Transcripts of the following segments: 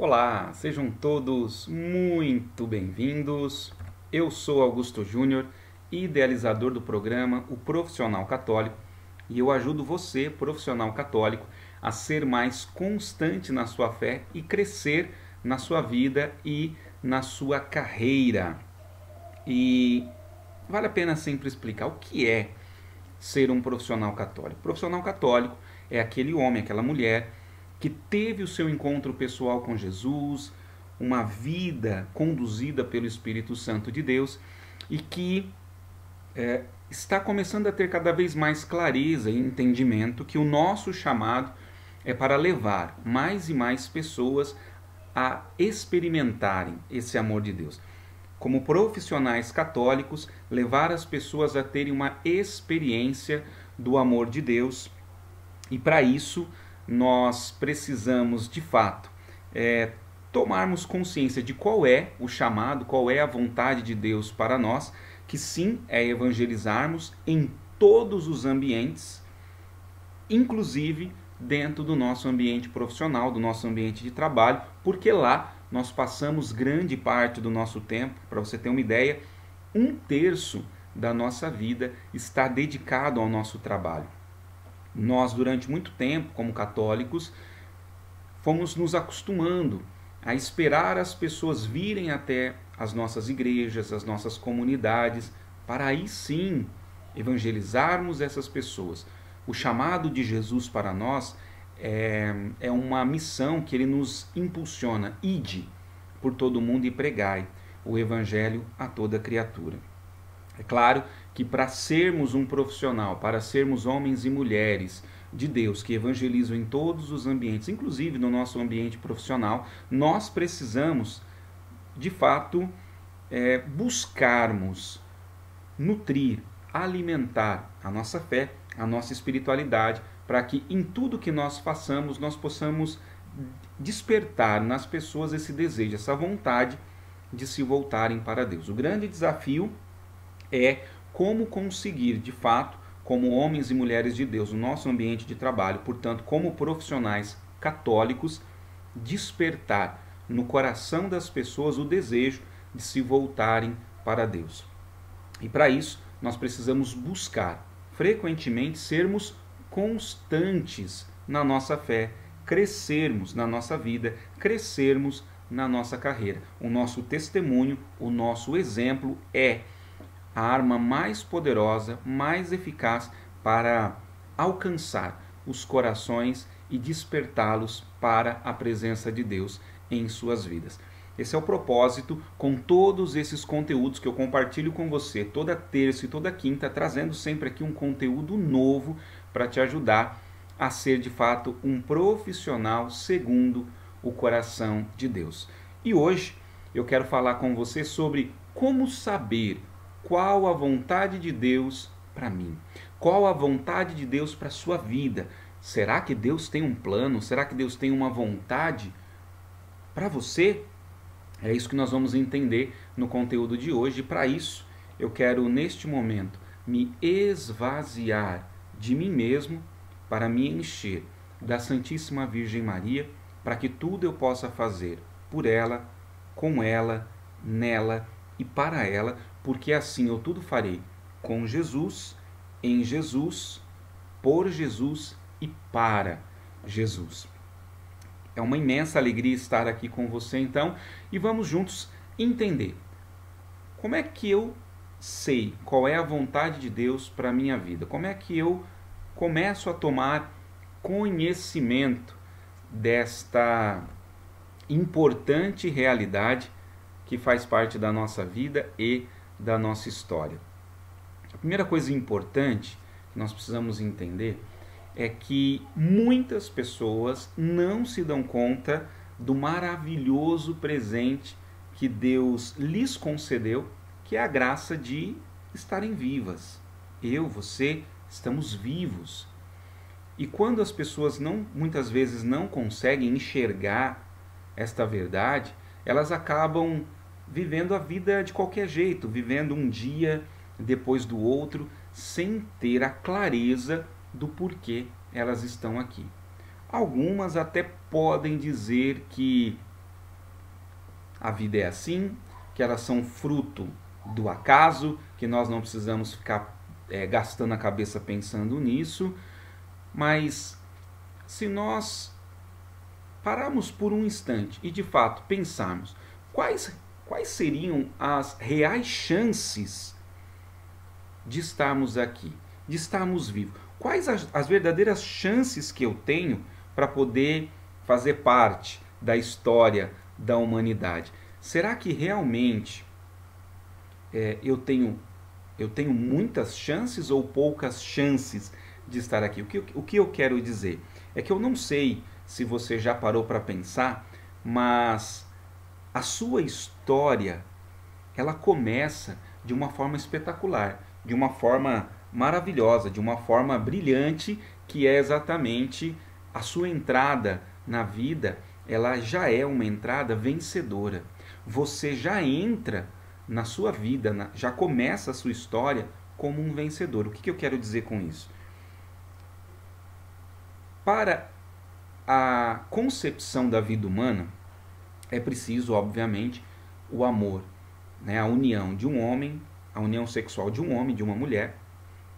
Olá, sejam todos muito bem-vindos. Eu sou Augusto Júnior, idealizador do programa O Profissional Católico, e eu ajudo você, profissional católico, a ser mais constante na sua fé e crescer na sua vida e na sua carreira. E vale a pena sempre explicar o que é ser um profissional católico. Profissional católico é aquele homem, aquela mulher que teve o seu encontro pessoal com Jesus, uma vida conduzida pelo Espírito Santo de Deus e que está começando a ter cada vez mais clareza e entendimento que o nosso chamado é para levar mais e mais pessoas a experimentarem esse amor de Deus. Como profissionais católicos, levar as pessoas a terem uma experiência do amor de Deus. E para isso, nós precisamos, de fato, tomarmos consciência de qual é o chamado, qual é a vontade de Deus para nós, que sim, é evangelizarmos em todos os ambientes, inclusive dentro do nosso ambiente profissional, do nosso ambiente de trabalho, porque lá nós passamos grande parte do nosso tempo. Para você ter uma ideia, 1/3 da nossa vida está dedicado ao nosso trabalho. Nós, durante muito tempo, como católicos, fomos nos acostumando a esperar as pessoas virem até as nossas igrejas, as nossas comunidades, para aí sim evangelizarmos essas pessoas. O chamado de Jesus para nós é uma missão que ele nos impulsiona. Ide por todo o mundo e pregai o evangelho a toda criatura. É claro que para sermos um profissional, para sermos homens e mulheres de Deus que evangelizam em todos os ambientes, inclusive no nosso ambiente profissional, nós precisamos, de fato, buscarmos nutrir, alimentar a nossa fé, a nossa espiritualidade, para que em tudo que nós façamos, nós possamos despertar nas pessoas esse desejo, essa vontade de se voltarem para Deus. O grande desafio é como conseguir, de fato, como homens e mulheres de Deus, no nosso ambiente de trabalho, portanto, como profissionais católicos, despertar no coração das pessoas o desejo de se voltarem para Deus. E para isso, nós precisamos buscar, frequentemente, sermos constantes na nossa fé, crescermos na nossa vida, crescermos na nossa carreira. O nosso testemunho, o nosso exemplo é a arma mais poderosa, mais eficaz para alcançar os corações e despertá-los para a presença de Deus em suas vidas. Esse é o propósito com todos esses conteúdos que eu compartilho com você toda terça e toda quinta, trazendo sempre aqui um conteúdo novo para te ajudar a ser de fato um profissional segundo o coração de Deus. E hoje eu quero falar com você sobre como saber qual a vontade de Deus para mim, qual a vontade de Deus para a sua vida. Será que Deus tem um plano? Será que Deus tem uma vontade para você? É isso que nós vamos entender no conteúdo de hoje. E para isso, eu quero neste momento me esvaziar de mim mesmo para me encher da Santíssima Virgem Maria, para que tudo eu possa fazer por ela, com ela, nela e para ela, porque assim eu tudo farei com Jesus, em Jesus, por Jesus e para Jesus. É uma imensa alegria estar aqui com você então, e vamos juntos entender como é que eu sei qual é a vontade de Deus para a minha vida, como é que eu começo a tomar conhecimento desta importante realidade que faz parte da nossa vida e da nossa história. A primeira coisa importante que nós precisamos entender é que muitas pessoas não se dão conta do maravilhoso presente que Deus lhes concedeu, que é a graça de estarem vivas. Eu, você, estamos vivos. E quando as pessoas muitas vezes não conseguem enxergar esta verdade, elas acabam vivendo a vida de qualquer jeito, vivendo um dia depois do outro, sem ter a clareza do porquê elas estão aqui. Algumas até podem dizer que a vida é assim, que elas são fruto do acaso, que nós não precisamos ficar gastando a cabeça pensando nisso, mas se nós pararmos por um instante e de fato pensarmos quais seriam as reais chances de estarmos aqui, de estarmos vivos, quais as verdadeiras chances que eu tenho para poder fazer parte da história da humanidade. Será que realmente eu tenho muitas chances ou poucas chances de estar aqui? O que eu quero dizer é que eu não sei se você já parou para pensar, mas a sua história, ela começa de uma forma espetacular, de uma forma maravilhosa, de uma forma brilhante, que é exatamente a sua entrada na vida. Ela já é uma entrada vencedora. Você já entra na sua vida, já começa a sua história como um vencedor. O que eu quero dizer com isso? Para a concepção da vida humana, é preciso, obviamente, o amor, né? A união de um homem, a união sexual de um homem e de uma mulher.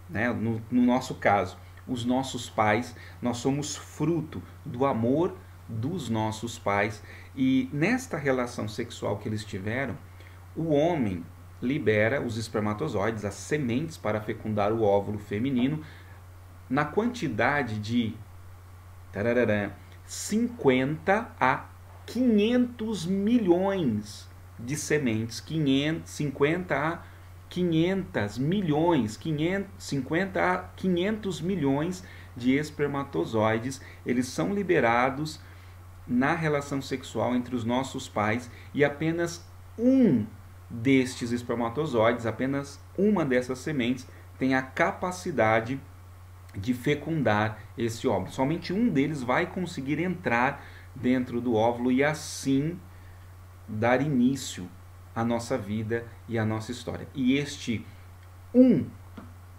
Né? No nosso caso, os nossos pais, nós somos fruto do amor dos nossos pais, e nesta relação sexual que eles tiveram, o homem libera os espermatozoides, as sementes, para fecundar o óvulo feminino, na quantidade de 50 a 500 milhões de sementes, 50 a 500 milhões, 50 a 500 milhões de espermatozoides, eles são liberados na relação sexual entre os nossos pais, e apenas um destes espermatozoides, apenas uma dessas sementes, tem a capacidade de fecundar esse óvulo. Somente um deles vai conseguir entrar dentro do óvulo e assim dar início à nossa vida e à nossa história. E este um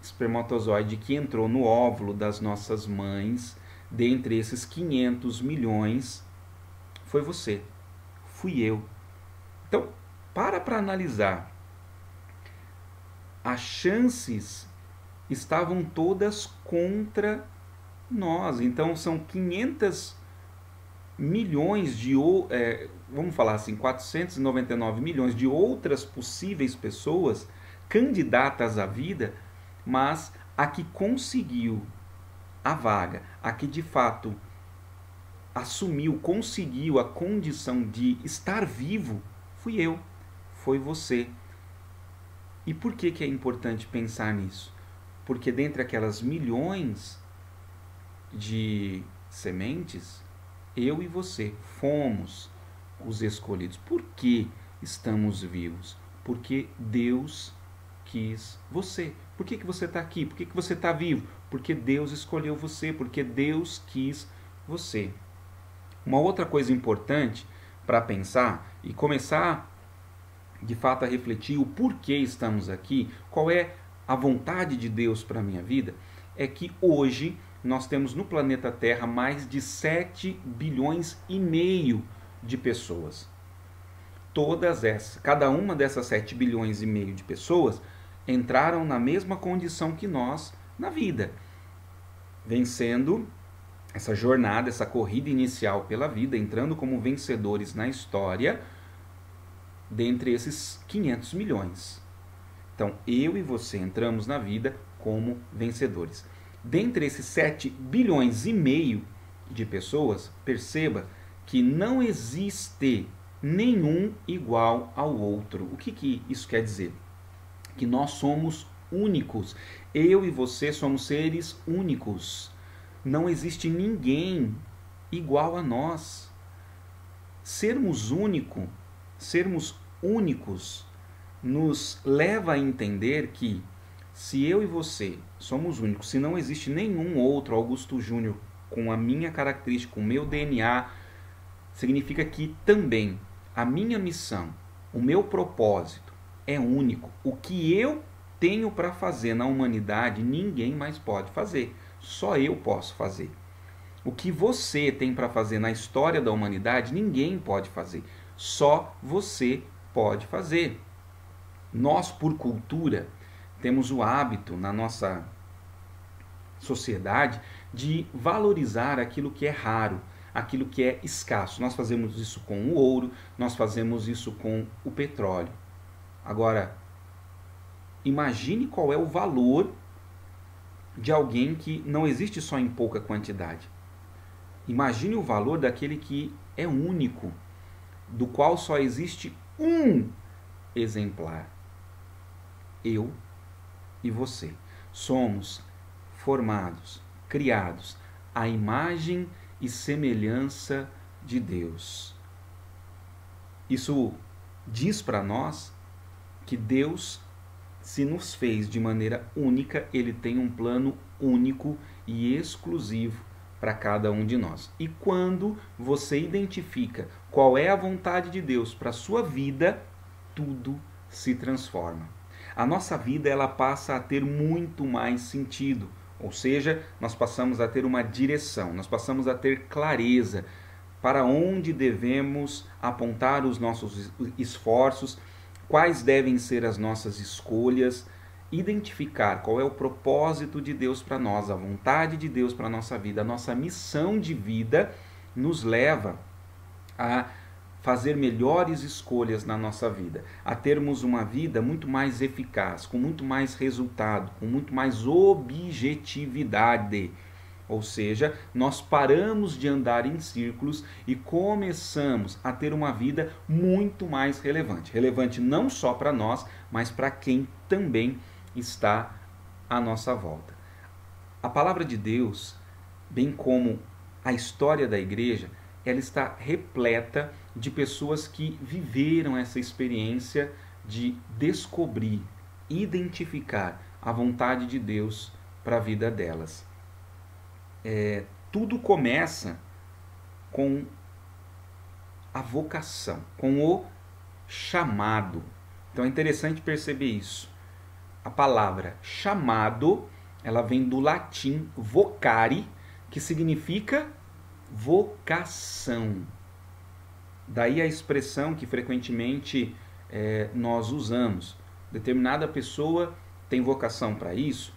espermatozoide que entrou no óvulo das nossas mães, dentre esses 500 milhões, foi você, fui eu. Então, para analisar. As chances estavam todas contra nós. Então, são 500 milhões de, vamos falar assim, 499 milhões de outras possíveis pessoas candidatas à vida, mas a que conseguiu a vaga, a que de fato assumiu, conseguiu a condição de estar vivo, fui eu, foi você. E por que é importante pensar nisso? Porque dentre aquelas milhões de sementes, eu e você fomos os escolhidos. Por que estamos vivos? Porque Deus quis você. Por que você está aqui? Por que você está vivo? Porque Deus escolheu você, porque Deus quis você. Uma outra coisa importante para pensar e começar de fato a refletir o porquê estamos aqui, qual é a vontade de Deus para a minha vida, é que hoje nós temos no planeta Terra mais de 7 bilhões e meio de pessoas. Todas essas, cada uma dessas 7 bilhões e meio de pessoas entraram na mesma condição que nós na vida, vencendo essa jornada, essa corrida inicial pela vida, entrando como vencedores na história, dentre esses 500 milhões. Então, eu e você entramos na vida como vencedores. Dentre esses 7 bilhões e meio de pessoas, perceba que não existe nenhum igual ao outro. O que isso quer dizer? Que nós somos únicos. Eu e você somos seres únicos. Não existe ninguém igual a nós. Sermos únicos nos leva a entender que se eu e você somos únicos, se não existe nenhum outro Augusto Júnior com a minha característica, com o meu DNA, significa que também a minha missão, o meu propósito é único. O que eu tenho para fazer na humanidade, ninguém mais pode fazer. Só eu posso fazer. O que você tem para fazer na história da humanidade, ninguém pode fazer. só você pode fazer. Nós, por cultura, temos o hábito na nossa sociedade de valorizar aquilo que é raro, aquilo que é escasso. Nós fazemos isso com o ouro, nós fazemos isso com o petróleo. Agora, imagine qual é o valor de alguém que não existe só em pouca quantidade. Imagine o valor daquele que é único, do qual só existe um exemplar. Eu e você. Somos formados, criados à imagem e semelhança de Deus. Isso diz para nós que Deus, se nos fez de maneira única, Ele tem um plano único e exclusivo para cada um de nós. E quando você identifica qual é a vontade de Deus para a sua vida, tudo se transforma. A nossa vida ela passa a ter muito mais sentido, ou seja, nós passamos a ter uma direção, nós passamos a ter clareza para onde devemos apontar os nossos esforços, quais devem ser as nossas escolhas, identificar qual é o propósito de Deus para nós, a vontade de Deus para a nossa vida, a nossa missão de vida nos leva a fazer melhores escolhas na nossa vida, a termos uma vida muito mais eficaz, com muito mais resultado, com muito mais objetividade. Ou seja, nós paramos de andar em círculos e começamos a ter uma vida muito mais relevante. Relevante não só para nós, mas para quem também está à nossa volta. A palavra de Deus, bem como a história da igreja, ela está repleta de pessoas que viveram essa experiência de descobrir, identificar a vontade de Deus para a vida delas. Tudo começa com a vocação, com o chamado. Então é interessante perceber isso. A palavra chamado, ela vem do latim vocare, que significa vocação. Daí a expressão que frequentemente nós usamos. Determinada pessoa tem vocação para isso,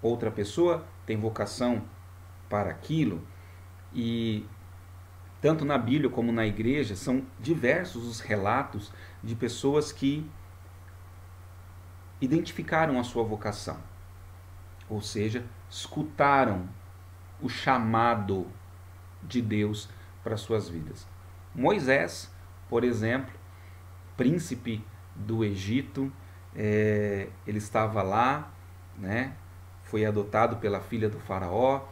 outra pessoa tem vocação para aquilo, e tanto na Bíblia como na igreja são diversos os relatos de pessoas que identificaram a sua vocação, ou seja, escutaram o chamado de Deus para suas vidas. Moisés, por exemplo, príncipe do Egito, ele estava lá, né? Foi adotado pela filha do faraó,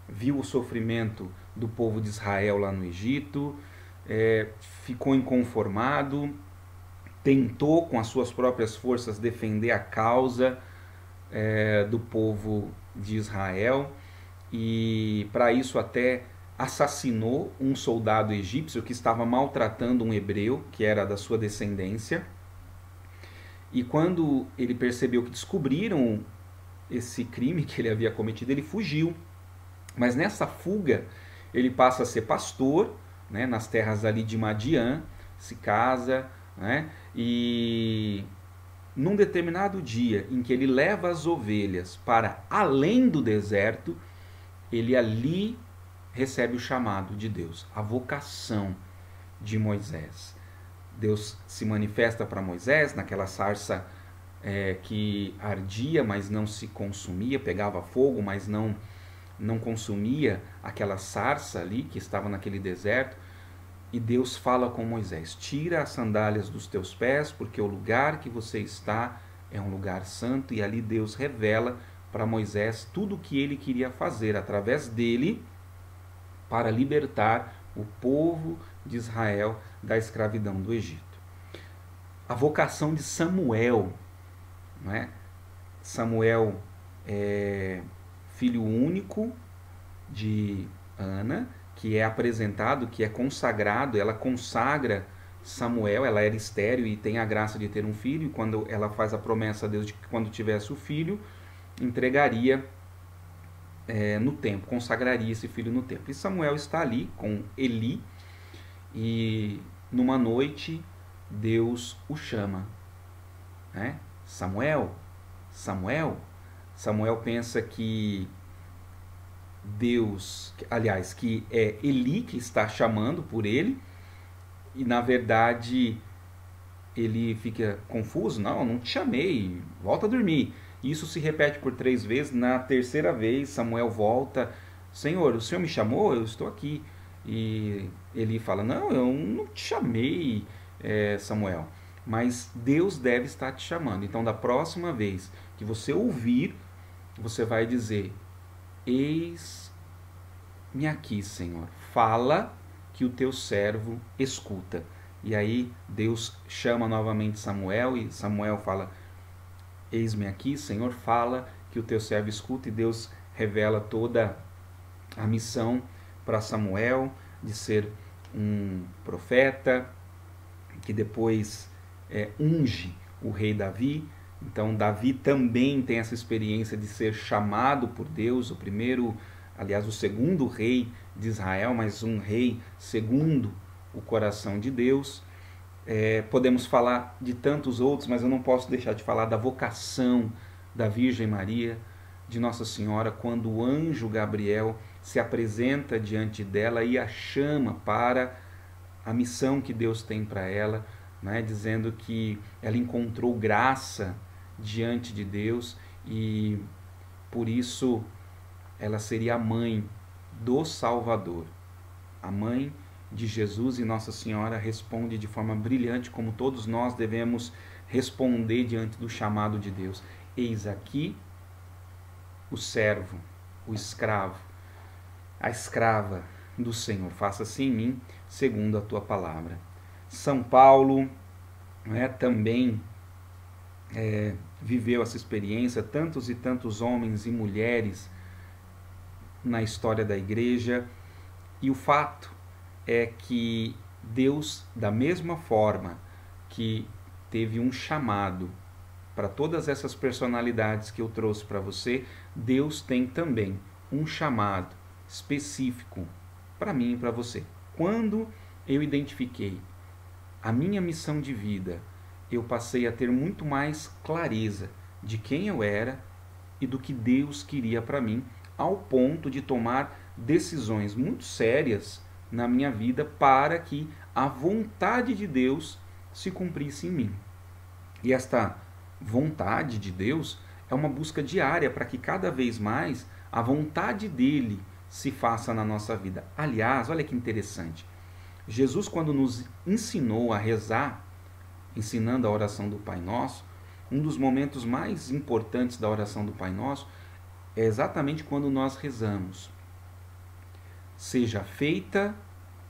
viu o sofrimento do povo de Israel lá no Egito, ficou inconformado, tentou com as suas próprias forças defender a causa do povo de Israel, e para isso até assassinou um soldado egípcio que estava maltratando um hebreu que era da sua descendência. E quando ele percebeu que descobriram esse crime que ele havia cometido, ele fugiu. Mas nessa fuga, ele passa a ser pastor, né, nas terras ali de Madian, se casa, né, e num determinado dia em que ele leva as ovelhas para além do deserto, ele ali recebe o chamado de Deus, a vocação de Moisés. Deus se manifesta para Moisés naquela sarça que ardia, mas não se consumia, pegava fogo, mas não consumia aquela sarça ali que estava naquele deserto. E Deus fala com Moisés: tira as sandálias dos teus pés, porque o lugar que você está é um lugar santo. E ali Deus revela para Moisés tudo o que ele queria fazer através dele para libertar o povo de Israel da escravidão do Egito. A vocação de Samuel, não é? Samuel é filho único de Ana, que é apresentado, que é consagrado, ela consagra Samuel, ela era estéril e tem a graça de ter um filho, e quando ela faz a promessa a Deus de que quando tivesse o filho, entregaria no templo, consagraria esse filho no templo. E Samuel está ali com Eli, e numa noite, Deus o chama, né? Samuel, Samuel. Samuel pensa que Deus, aliás, que é Eli que está chamando por ele, e na verdade ele fica confuso. Não te chamei, volta a dormir. Isso se repete por 3 vezes. Na terceira vez Samuel volta: Senhor, o Senhor me chamou? Eu estou aqui. E Eli fala: não, eu não te chamei, Samuel, mas Deus deve estar te chamando. Então, da próxima vez que você ouvir, você vai dizer: eis-me aqui, Senhor, fala que o teu servo escuta. E aí Deus chama novamente Samuel, e Samuel fala: eis-me aqui, Senhor, fala que o teu servo escuta. E Deus revela toda a missão para Samuel, de ser um profeta, que depois unge o rei Davi. Então Davi também tem essa experiência de ser chamado por Deus, o segundo rei de Israel, mas um rei segundo o coração de Deus. Podemos falar de tantos outros, mas eu não posso deixar de falar da vocação da Virgem Maria, de Nossa Senhora, quando o anjo Gabriel se apresenta diante dela e a chama para a missão que Deus tem para ela, né? Dizendo que ela encontrou graça diante de Deus e por isso ela seria a mãe do Salvador, a mãe de Jesus. E Nossa Senhora responde de forma brilhante, como todos nós devemos responder diante do chamado de Deus: eis aqui o servo, o escravo, a escrava do Senhor, faça-se em mim segundo a tua palavra. São Paulo também viveu essa experiência, tantos e tantos homens e mulheres na história da igreja, e o fato é que Deus, da mesma forma que teve um chamado para todas essas personalidades que eu trouxe para você, Deus tem também um chamado específico para mim e para você. Quando eu identifiquei a minha missão de vida, eu passei a ter muito mais clareza de quem eu era e do que Deus queria para mim, ao ponto de tomar decisões muito sérias na minha vida para que a vontade de Deus se cumprisse em mim. E esta vontade de Deus é uma busca diária para que cada vez mais a vontade dele se faça na nossa vida. Aliás, olha que interessante. Jesus, quando nos ensinou a rezar, ensinando a oração do Pai Nosso, um dos momentos mais importantes da oração do Pai Nosso é exatamente quando nós rezamos: seja feita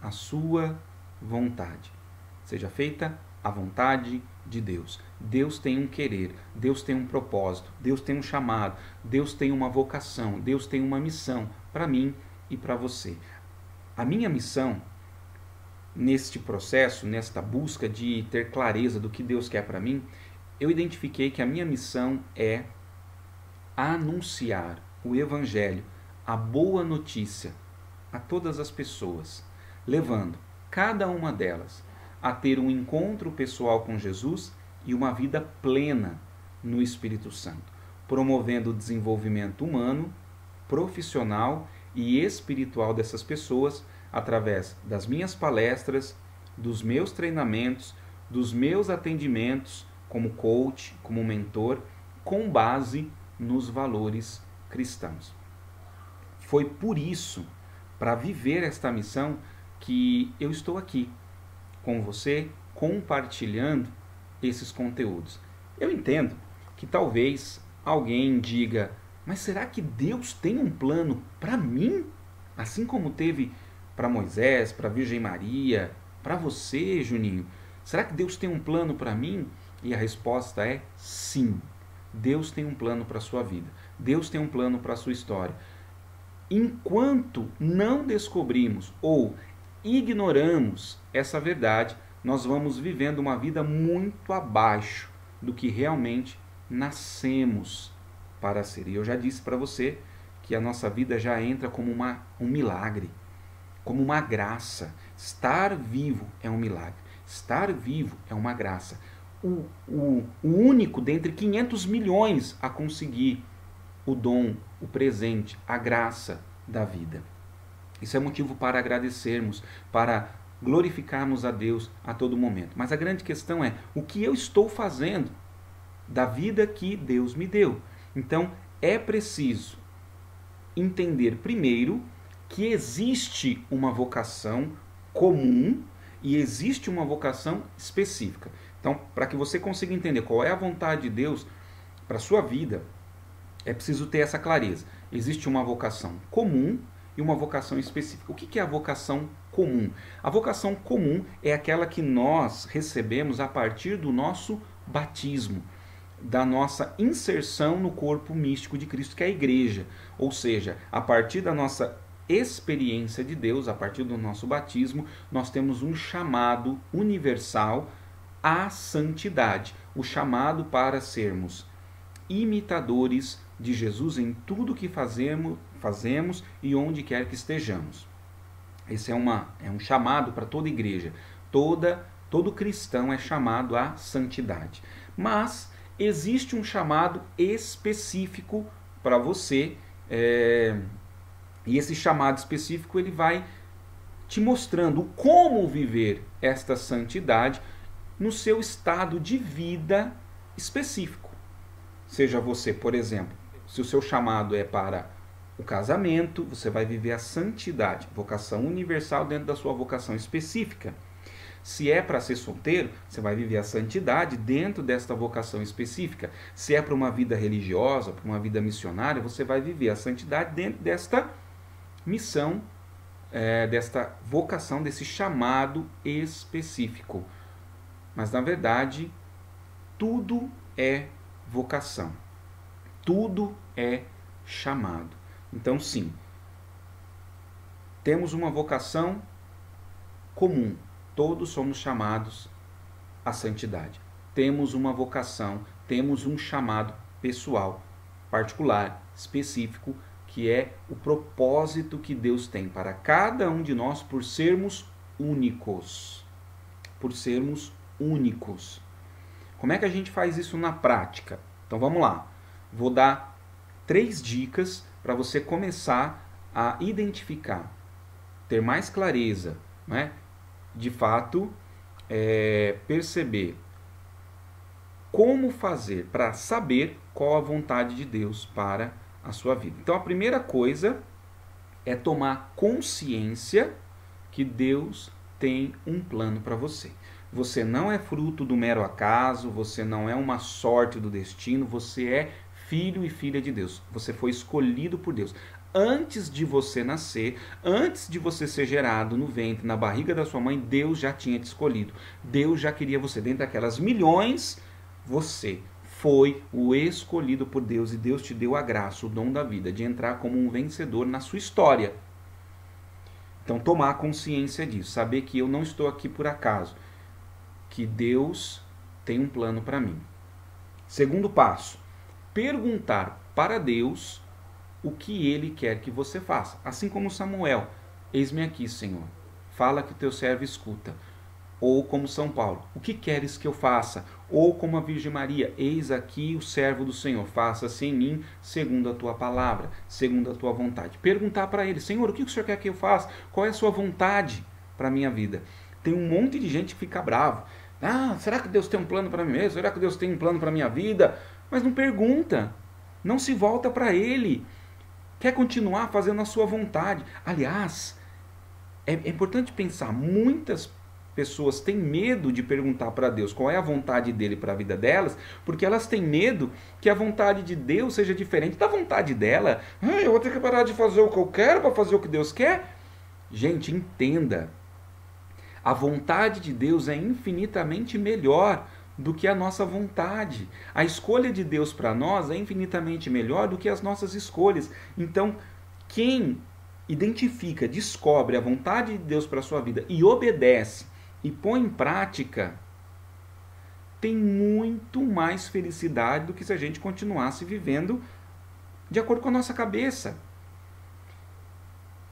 a sua vontade. Seja feita a vontade de Deus. Deus tem um querer, Deus tem um propósito, Deus tem um chamado, Deus tem uma vocação, Deus tem uma missão para mim e para você. A minha missão neste processo, nesta busca de ter clareza do que Deus quer para mim, eu identifiquei que a minha missão é anunciar o Evangelho, a boa notícia, a todas as pessoas, levando cada uma delas a ter um encontro pessoal com Jesus e uma vida plena no Espírito Santo, promovendo o desenvolvimento humano, profissional e espiritual dessas pessoas através das minhas palestras, dos meus treinamentos, dos meus atendimentos como coach, como mentor, com base nos valores cristãos. Foi por isso, para viver esta missão, que eu estou aqui com você, compartilhando esses conteúdos. Eu entendo que talvez alguém diga: mas será que Deus tem um plano para mim? Assim como teve para Moisés, para a Virgem Maria, para você, Juninho. Será que Deus tem um plano para mim? E a resposta é sim. Deus tem um plano para a sua vida. Deus tem um plano para a sua história. Enquanto não descobrimos ou ignoramos essa verdade, nós vamos vivendo uma vida muito abaixo do que realmente nascemos para ser. E eu já disse para você que a nossa vida já entra como um milagre, como uma graça. Estar vivo é um milagre. Estar vivo é uma graça. O único dentre 500 milhões a conseguir o dom, o presente, a graça da vida. Isso é motivo para agradecermos, para glorificarmos a Deus a todo momento. Mas a grande questão é, o que eu estou fazendo da vida que Deus me deu? Então, é preciso entender primeiro que existe uma vocação comum e existe uma vocação específica. Então, para que você consiga entender qual é a vontade de Deus para a sua vida, é preciso ter essa clareza. Existe uma vocação comum e uma vocação específica. O que é a vocação comum? A vocação comum é aquela que nós recebemos a partir do nosso batismo, da nossa inserção no corpo místico de Cristo, que é a igreja. Ou seja, a partir da nossa experiência de Deus, a partir do nosso batismo, nós temos um chamado universal à santidade. O chamado para sermos imitadores de Jesus em tudo que fazemos e onde quer que estejamos. Esse é um chamado para toda igreja. Todo cristão é chamado à santidade. Mas existe um chamado específico para você, e esse chamado específico ele vai te mostrando como viver esta santidade no seu estado de vida específico. Seja você, por exemplo, se o seu chamado é para o casamento, você vai viver a santidade, vocação universal dentro da sua vocação específica. Se é para ser solteiro, você vai viver a santidade dentro desta vocação específica. Se é para uma vida religiosa, para uma vida missionária, você vai viver a santidade dentro desta missão, desta vocação, desse chamado específico. Mas, na verdade, tudo é vocação. Tudo é chamado. Então, sim, temos uma vocação comum. Todos somos chamados à santidade. Temos uma vocação, temos um chamado pessoal, particular, específico, que é o propósito que Deus tem para cada um de nós por sermos únicos. Por sermos únicos. Como é que a gente faz isso na prática? Então vamos lá. Vou dar 3 dicas para você começar a identificar, ter mais clareza, né? De fato, perceber como fazer para saber qual a vontade de Deus para a sua vida. Então, a primeira coisa é tomar consciência que Deus tem um plano para você. Você não é fruto do mero acaso, você não é uma sorte do destino, você é filho e filha de Deus. Você foi escolhido por Deus. Antes de você nascer, antes de você ser gerado no ventre, na barriga da sua mãe, Deus já tinha te escolhido. Deus já queria você. Dentro daquelas milhões, você foi o escolhido por Deus e Deus te deu a graça, o dom da vida, de entrar como um vencedor na sua história. Então, tomar consciência disso, saber que eu não estou aqui por acaso, que Deus tem um plano para mim. Segundo passo, perguntar para Deus o que Ele quer que você faça. Assim como Samuel, eis-me aqui, Senhor, fala que o teu servo escuta. Ou como São Paulo, o que queres que eu faça? Ou como a Virgem Maria, eis aqui o servo do Senhor, faça-se em mim segundo a tua palavra, segundo a tua vontade. Perguntar para Ele, Senhor, o que o Senhor quer que eu faça? Qual é a sua vontade para a minha vida? Tem um monte de gente que fica bravo. Ah, será que Deus tem um plano para mim mesmo? Será que Deus tem um plano para a minha vida? Mas não pergunta, não se volta para Ele. Quer continuar fazendo a sua vontade. Aliás, é importante pensar, muitas pessoas têm medo de perguntar para Deus qual é a vontade dele para a vida delas, porque elas têm medo que a vontade de Deus seja diferente da vontade dela. Eu vou ter que parar de fazer o que eu quero para fazer o que Deus quer? Gente, entenda. A vontade de Deus é infinitamente melhor do que a nossa vontade. A escolha de Deus para nós é infinitamente melhor do que as nossas escolhas. Então, quem identifica, descobre a vontade de Deus para a sua vida e obedece e põe em prática, tem muito mais felicidade do que se a gente continuasse vivendo de acordo com a nossa cabeça.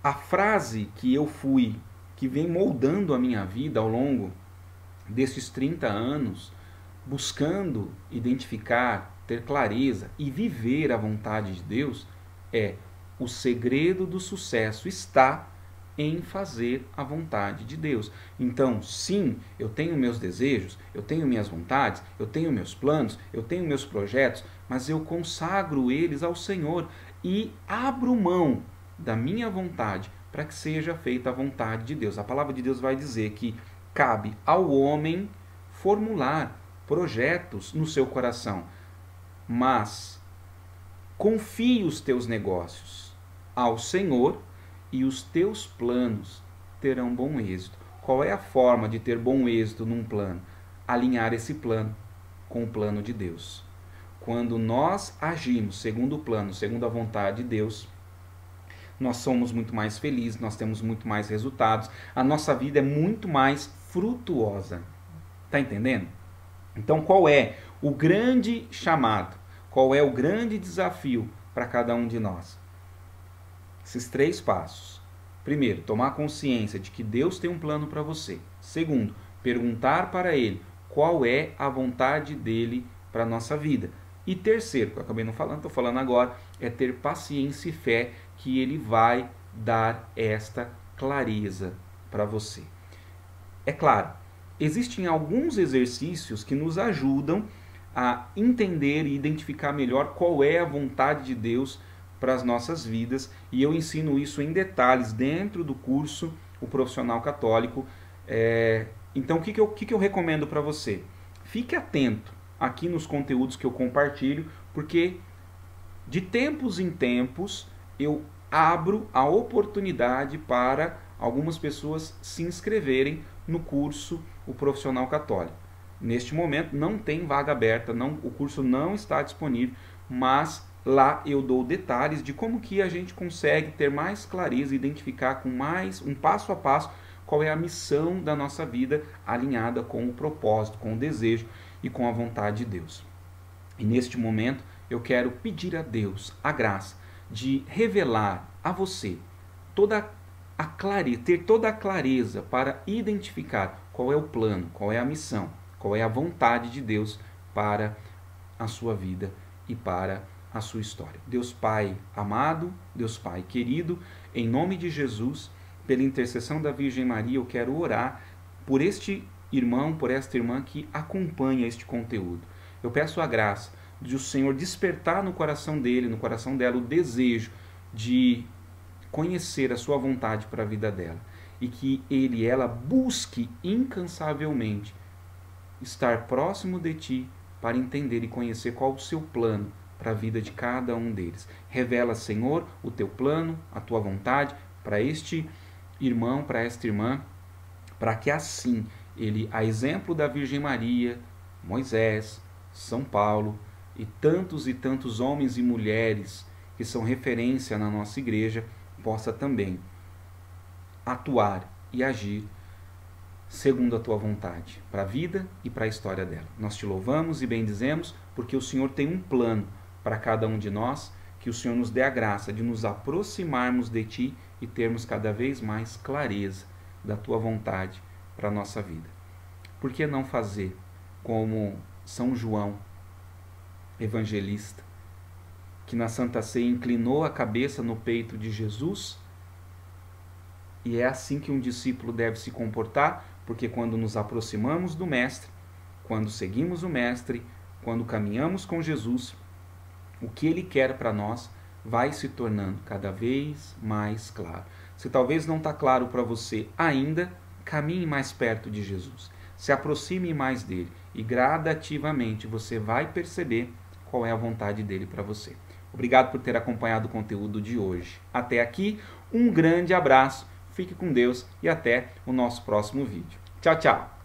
A frase que vem moldando a minha vida ao longo desses 30 anos buscando identificar, ter clareza e viver a vontade de Deus é: o segredo do sucesso está em fazer a vontade de Deus. Então, sim, eu tenho meus desejos, eu tenho minhas vontades, eu tenho meus planos, eu tenho meus projetos, mas eu consagro eles ao Senhor e abro mão da minha vontade para que seja feita a vontade de Deus. A palavra de Deus vai dizer que cabe ao homem formular projetos no seu coração, mas confie os teus negócios ao Senhor e os teus planos terão bom êxito. Qual é a forma de ter bom êxito num plano? Alinhar esse plano com o plano de Deus. Quando nós agimos segundo o plano, segundo a vontade de Deus, nós somos muito mais felizes, nós temos muito mais resultados, a nossa vida é muito mais frutuosa. Está entendendo? Então, qual é o grande chamado? Qual é o grande desafio para cada um de nós? Esses 3 passos. Primeiro, tomar consciência de que Deus tem um plano para você. Segundo, perguntar para Ele qual é a vontade dEle para a nossa vida. E terceiro, que eu acabei não falando, estou falando agora, é ter paciência e fé que Ele vai dar esta clareza para você. É claro, existem alguns exercícios que nos ajudam a entender e identificar melhor qual é a vontade de Deus para as nossas vidas, e eu ensino isso em detalhes dentro do curso O Profissional Católico. Então, o que eu recomendo para você? Fique atento aqui nos conteúdos que eu compartilho, porque de tempos em tempos eu abro a oportunidade para algumas pessoas se inscreverem no curso O Profissional Católico. Neste momento não tem vaga aberta, o curso não está disponível, mas lá eu dou detalhes de como que a gente consegue ter mais clareza e identificar com mais um passo a passo qual é a missão da nossa vida alinhada com o propósito, com o desejo e com a vontade de Deus. E neste momento eu quero pedir a Deus a graça de revelar a você ter toda a clareza para identificar qual é o plano, qual é a missão, qual é a vontade de Deus para a sua vida e para a sua história. Deus Pai amado, Deus Pai querido, em nome de Jesus, pela intercessão da Virgem Maria, eu quero orar por este irmão, por esta irmã que acompanha este conteúdo. Eu peço a graça de o Senhor despertar no coração dele, no coração dela, o desejo de conhecer a sua vontade para a vida dela, e que ele e ela busque incansavelmente estar próximo de ti para entender e conhecer qual o seu plano para a vida de cada um deles. Revela, Senhor, o teu plano, a tua vontade para este irmão, para esta irmã, para que assim ele, a exemplo da Virgem Maria, Moisés, São Paulo e tantos homens e mulheres que são referência na nossa igreja, possa também atuar e agir segundo a tua vontade, para a vida e para a história dela. Nós te louvamos e bendizemos, porque o Senhor tem um plano para cada um de nós, que o Senhor nos dê a graça de nos aproximarmos de ti e termos cada vez mais clareza da tua vontade para a nossa vida. Por que não fazer como São João Evangelista, que na Santa Ceia inclinou a cabeça no peito de Jesus? E é assim que um discípulo deve se comportar, porque quando nos aproximamos do Mestre, quando seguimos o Mestre, quando caminhamos com Jesus, o que Ele quer para nós vai se tornando cada vez mais claro. Se talvez não está claro para você ainda, caminhe mais perto de Jesus, se aproxime mais dele e gradativamente você vai perceber qual é a vontade dele para você. Obrigado por ter acompanhado o conteúdo de hoje. Até aqui, um grande abraço, fique com Deus e até o nosso próximo vídeo. Tchau, tchau!